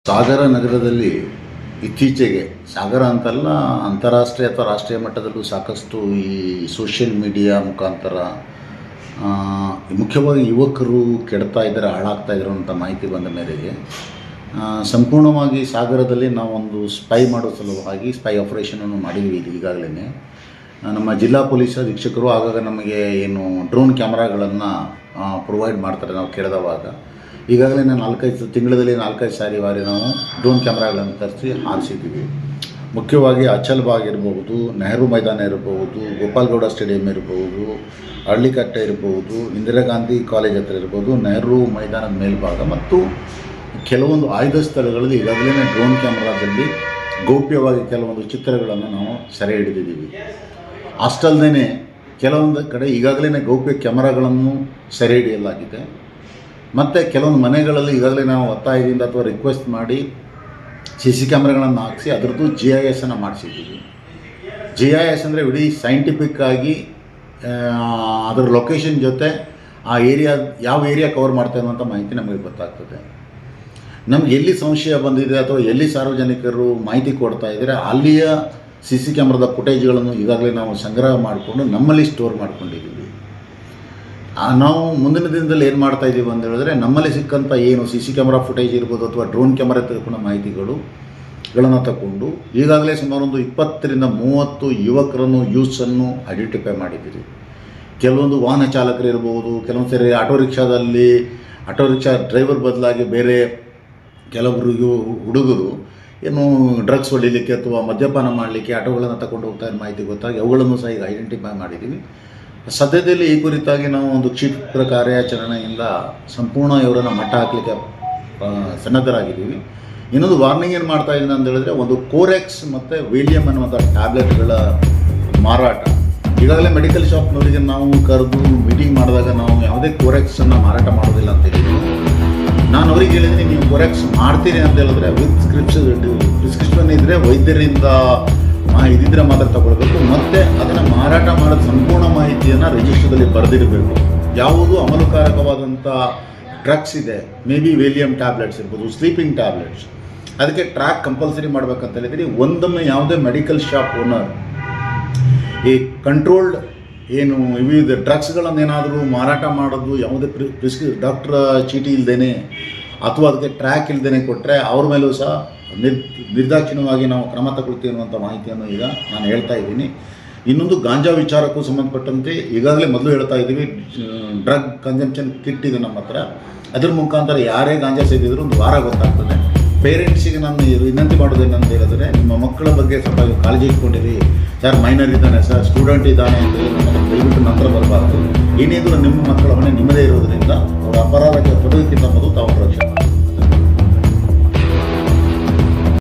ಸಾಗರ ನಗರದಲ್ಲಿ ಇತ್ತೀಚೆಗೆ ಸಾಗರ ಅಂತಲ್ಲ, ಅಂತಾರಾಷ್ಟ್ರೀಯ ಅಥವಾ ರಾಷ್ಟ್ರೀಯ ಮಟ್ಟದಲ್ಲೂ ಸಾಕಷ್ಟು ಈ ಸೋಷಿಯಲ್ ಮೀಡಿಯಾ ಮುಖಾಂತರ ಮುಖ್ಯವಾಗಿ ಯುವಕರು ಕೆಡ್ತಾ ಇದ್ದಾರೆ, ಹಾಳಾಗ್ತಾ ಇದ್ದಾರೆ ಅಂತ ಮಾಹಿತಿ ಬಂದ ಮೇರೆಗೆ ಸಂಪೂರ್ಣವಾಗಿ ಸಾಗರದಲ್ಲಿ ನಾವೊಂದು ಸ್ಪೈ ಮಾಡೋ ಸಲುವಾಗಿ ಸ್ಪೈ ಆಪರೇಷನನ್ನು ಮಾಡಿದ್ವಿ. ಈಗಾಗಲೇ ನಮ್ಮ ಜಿಲ್ಲಾ ಪೊಲೀಸ್ ಅಧೀಕ್ಷಕರು ಆಗಾಗ ನಮಗೆ ಏನು ಡ್ರೋನ್ ಕ್ಯಾಮ್ರಾಗಳನ್ನು ಪ್ರೊವೈಡ್ ಮಾಡ್ತಾರೆ. ನಾವು ಕೇಳಿದವಾಗ ಈಗಾಗಲೇ 4-5 ತಿಂಗಳಲ್ಲಿ 4-5 ಸಾರಿ ನಾವು ಡ್ರೋನ್ ಕ್ಯಾಮ್ರಾಗಳನ್ನು ತರಿಸಿ ಹಾರಿಸಿದ್ದೀವಿ. ಮುಖ್ಯವಾಗಿ ಅಚಲ್ ಬಾಗ್ ಇರಬಹುದು, ನೆಹರು ಮೈದಾನ ಇರಬಹುದು, ಗೋಪಾಲಗೌಡ ಸ್ಟೇಡಿಯಂ ಇರಬಹುದು, ಹಳ್ಳಿಕಟ್ಟೆ ಇರಬಹುದು, ಇಂದಿರಾ ಗಾಂಧಿ ಕಾಲೇಜ್ ಹತ್ರ ಇರ್ಬೋದು, ನೆಹರು ಮೈದಾನದ ಮೇಲ್ಭಾಗ ಮತ್ತು ಕೆಲವೊಂದು ಆಯ್ದ ಸ್ಥಳಗಳಲ್ಲಿ ಈಗಾಗಲೇ ಡ್ರೋನ್ ಕ್ಯಾಮ್ರಾದಲ್ಲಿ ಗೌಪ್ಯವಾಗಿ ಕೆಲವೊಂದು ಚಿತ್ರಗಳನ್ನು ನಾವು ಸೆರೆ ಹಿಡಿದಿದ್ದೀವಿ. ಅಷ್ಟಲ್ಲದೆ ಕೆಲವೊಂದು ಕಡೆ ಈಗಾಗಲೇ ಗೌಪ್ಯ ಕ್ಯಾಮರಾಗಳನ್ನು ಸೆರೆ ಹಿಡಿಯಲಾಗಿದೆ. ಮತ್ತು ಕೆಲವೊಂದು ಮನೆಗಳಲ್ಲಿ ಈಗಾಗಲೇ ನಾವು ಒತ್ತಾಯದಿಂದ ಅಥವಾ ರಿಕ್ವೆಸ್ಟ್ ಮಾಡಿ CC ಕ್ಯಾಮ್ರಾಗಳನ್ನು ಹಾಕಿಸಿ ಅದರದ್ದು GIS ಮಾಡಿಸಿದ್ದೀವಿ. GIS ಅಂದರೆ ಇಡೀ ಸೈಂಟಿಫಿಕ್ಕಾಗಿ ಅದರ ಲೊಕೇಶನ್ ಜೊತೆ ಆ ಏರಿಯಾ ಯಾವ ಏರಿಯಾ ಕವರ್ ಮಾಡ್ತಾ ಅನ್ನೋಂಥ ಮಾಹಿತಿ ನಮಗೆ ಗೊತ್ತಾಗ್ತದೆ. ನಮ್ಗೆ ಎಲ್ಲಿ ಸಂಶಯ ಬಂದಿದೆ ಅಥವಾ ಎಲ್ಲಿ ಸಾರ್ವಜನಿಕರು ಮಾಹಿತಿ ಕೊಡ್ತಾ ಇದ್ದಾರೆ ಅಲ್ಲಿಯ CC ಕ್ಯಾಮ್ರಾದ ಫುಟೇಜ್ಗಳನ್ನು ಈಗಾಗಲೇ ನಾವು ಸಂಗ್ರಹ ಮಾಡಿಕೊಂಡು ನಮ್ಮಲ್ಲಿ ಸ್ಟೋರ್ ಮಾಡ್ಕೊಂಡಿದ್ದೀವಿ. ನಾವು ಮುಂದಿನ ದಿನದಲ್ಲಿ ಏನು ಮಾಡ್ತಾ ಇದ್ದೀವಿ ಅಂತ ಹೇಳಿದ್ರೆ, ನಮ್ಮಲ್ಲಿ ಸಿಕ್ಕಂಥ ಏನು CC ಕ್ಯಾಮ್ರಾ ಫುಟೇಜ್ ಇರ್ಬೋದು ಅಥವಾ ಡ್ರೋನ್ ಕ್ಯಾಮ್ರಾ ತೆಗೆದುಕೊಂಡ ಮಾಹಿತಿಗಳನ್ನು ತಗೊಂಡು ಈಗಾಗಲೇ ಸುಮಾರು ಒಂದು 20ರಿಂದ 30 ಯುವಕರನ್ನು ಯೂತ್ಸನ್ನು ಐಡೆಂಟಿಫೈ ಮಾಡಿದ್ದೀರಿ. ಕೆಲವೊಂದು ವಾಹನ ಚಾಲಕರು ಇರ್ಬೋದು, ಕೆಲವೊಂದು ಸರಿ ಆಟೋ ರಿಕ್ಷಾ ಡ್ರೈವರ್ ಬದಲಾಗಿ ಬೇರೆ ಕೆಲವರು ಹುಡುಗರು ಏನು ಡ್ರಗ್ಸ್ ಹೊಡಿಲಿಕ್ಕೆ ಅಥವಾ ಮದ್ಯಪಾನ ಮಾಡಲಿಕ್ಕೆ ಆಟೋಗಳನ್ನು ತಗೊಂಡು ಹೋಗ್ತಾ ಇರೋ ಮಾಹಿತಿ ಗೊತ್ತಾಗಿ ಅವುಗಳನ್ನು ಸಹ ಈಗ ಐಡೆಂಟಿಫೈ ಮಾಡಿದ್ದೀವಿ. ಸದ್ಯದಲ್ಲಿ ಈ ಕುರಿತಾಗಿ ನಾವು ಒಂದು ಕ್ಷಿಪ್ರ ಕಾರ್ಯಾಚರಣೆಯಿಂದ ಸಂಪೂರ್ಣ ಇವರನ್ನು ಮಟ್ಟ ಹಾಕಲಿಕ್ಕೆ ಸನ್ನದ್ಧರಾಗಿದ್ದೀವಿ. ಇನ್ನೊಂದು ವಾರ್ನಿಂಗ್ ಏನು ಮಾಡ್ತಾ ಇದ್ದೀನಿ ಅಂತ ಹೇಳಿದ್ರೆ, ಒಂದು ಕೋರೆಕ್ಸ್ ಮತ್ತು ವೇಲಿಯಮ್ ಅನ್ನುವಂಥ ಟ್ಯಾಬ್ಲೆಟ್ಗಳ ಮಾರಾಟ ಈಗಾಗಲೇ ಮೆಡಿಕಲ್ ಶಾಪ್ನವರಿಗೆ ನಾವು ಕರೆದು ಮೀಟಿಂಗ್ ಮಾಡಿದಾಗ ನಾವು ಯಾವುದೇ ಕೋರೆಕ್ಸನ್ನು ಮಾರಾಟ ಮಾಡೋದಿಲ್ಲ ಅಂತ ಹೇಳಿದ್ವಿ. ನಾನು ಅವ್ರಿಗೆ ಹೇಳಿದ್ದೀನಿ, ನೀವು ಕೋರೆಕ್ಸ್ ಮಾಡ್ತೀರಿ ಅಂತ ಹೇಳಿದ್ರೆ ವಿತ್ ಪ್ರಿಸ್ಕ್ರಿಪ್ಷನ್ ಇದ್ದರೆ ವೈದ್ಯರಿಂದ ಇದಿದ್ರೆ ಮಾತ್ರ ತಗೊಳ್ಬೇಕು. ಮತ್ತು ಅದನ್ನು ಮಾರಾಟ ಮಾಡೋದು ಸಂಪೂರ್ಣ ಮಾಹಿತಿಯನ್ನು ರಿಜಿಸ್ಟರ್ದಲ್ಲಿ ಬರೆದಿರಬೇಕು. ಯಾವುದು ಅಮಲುಕಾರಕವಾದಂಥ ಡ್ರಗ್ಸ್ ಇದೆ, ಮೇ ಬಿ ವೇಲಿಯಮ್ ಟ್ಯಾಬ್ಲೆಟ್ಸ್ ಇರ್ಬೋದು, ಸ್ಲೀಪಿಂಗ್ ಟ್ಯಾಬ್ಲೆಟ್ಸ್, ಅದಕ್ಕೆ ಟ್ರ್ಯಾಕ್ ಕಂಪಲ್ಸರಿ ಮಾಡಬೇಕಂತ ಹೇಳಿದರೆ ಒಂದೊಮ್ಮೆ ಯಾವುದೇ ಮೆಡಿಕಲ್ ಶಾಪ್ ಓನರ್ ಈ ಕಂಟ್ರೋಲ್ಡ್ ಏನು ವಿವಿಧ ಡ್ರಗ್ಸ್ಗಳನ್ನೇನಾದರೂ ಮಾರಾಟ ಮಾಡೋದು ಯಾವುದೇ ಡಾಕ್ಟ್ರ ಚೀಟಿ ಇಲ್ಲದೇ ಅಥವಾ ಅದಕ್ಕೆ ಟ್ರ್ಯಾಕ್ ಇಲ್ಲದೇ ಕೊಟ್ಟರೆ ಅವ್ರ ಮೇಲೂ ಸಹ ನಿರ್ದಾಕ್ಷಿಣ್ಯವಾಗಿ ನಾವು ಕ್ರಮ ತಗೊಳ್ತೀವಿ ಅನ್ನುವಂಥ ಮಾಹಿತಿಯನ್ನು ಈಗ ನಾನು ಹೇಳ್ತಾ ಇದ್ದೀನಿ. ಇನ್ನೊಂದು ಗಾಂಜಾ ವಿಚಾರಕ್ಕೂ ಸಂಬಂಧಪಟ್ಟಂತೆ ಈಗಾಗಲೇ ಮೊದಲು ಹೇಳ್ತಾ ಇದ್ದೀವಿ, ಡ್ರಗ್ ಕನ್ಸಂಪ್ಷನ್ ಕಿಟ್ ಇದೆ ನಮ್ಮ ಹತ್ರ. ಅದ್ರ ಮುಖಾಂತರ ಯಾರೇ ಗಾಂಜಾ ಸೇದಿದ್ರು ಒಂದು ವಾರ ಗೊತ್ತಾಗ್ತದೆ. ಪೇರೆಂಟ್ಸಿಗೆ ನಾನು ವಿನಂತಿ ಮಾಡೋದೇನಂತ ಹೇಳಿದ್ರೆ, ನಿಮ್ಮ ಮಕ್ಕಳ ಬಗ್ಗೆ ಸ್ವಲ್ಪ ಕಾಳಜಿ ಇಟ್ಕೊಂಡಿರಿ. ಯಾರು ಮೈನರ್ ಇದ್ದಾನೆ, ಸರ್ ಸ್ಟೂಡೆಂಟ್ ಇದ್ದಾನೆ ಅಂತ ನಮಗೆ ದಯವಿಟ್ಟು ನಂತರ ಬರಬಾರ್ದು. ಏನಿದ್ರು ನಿಮ್ಮ ಮಕ್ಕಳ ಮನೆ ನಿಮ್ಮದೇ ಇರೋದ್ರಿಂದ ಅವರ ಅಪರಾಧಕ್ಕೆ ತೊಡಗೋಕ್ಕಿಂತ ಮೊದಲು ತಾವು ರಕ್ಷಣೆ